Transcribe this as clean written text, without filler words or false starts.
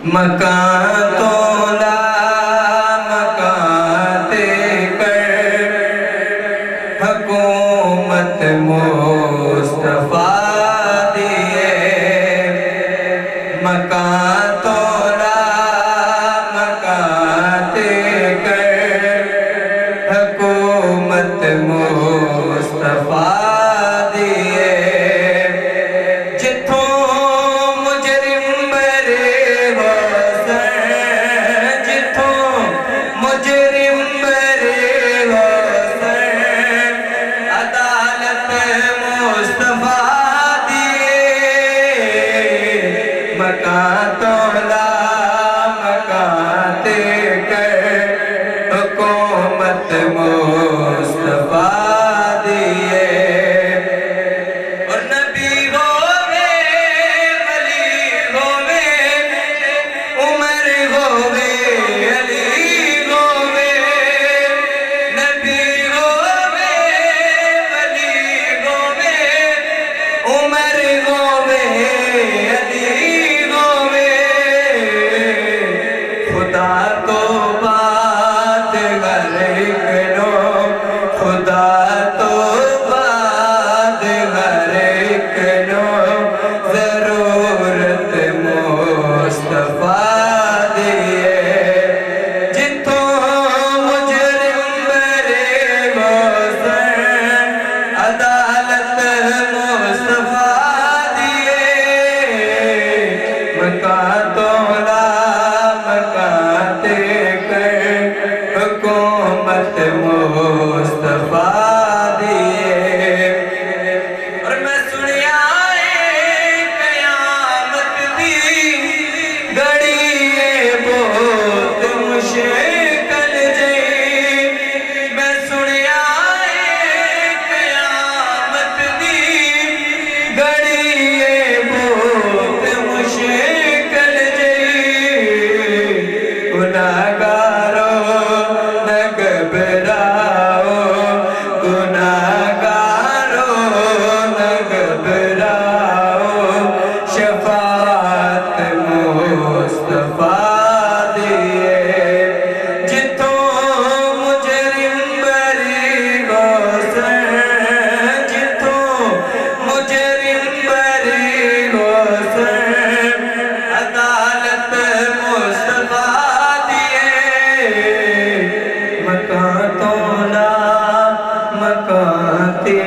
مکان تولا مکان تے کر حکومت مصطفیٰ دیے مکان تولا مکان تے کر حکومت مصطفیٰ دیے مکان تولا مکان تے کر حکومت مصطفیٰ دیے اور نبی ہووے ولی ہووے عمر ہووے علی ہووے نبی ہووے ولی ہووے عمر ہووے خدا تو بات ہر ایک نو خدا تو بات ہر ایک نو ضرورت مصطفیٰ دیے جتوں مجرم برے گوزن عدالت مصطفیٰ دیے مکان تولا مکان تے کر حکومت مصطفیٰ دیے اور میں سنیا قیامت دی گھڑی بہت مشکل جئی میں سنیا قیامت دی گھڑی بہت مشکل گناہگارو نہ گھبراؤ گناہگارو نہ گھبراؤ شفاعت مصطفیٰ دیے جتوں مجرم بری گوزن جتوں مجرم بری گوزن عدالت مصطفیٰ مکان تولا مکان تے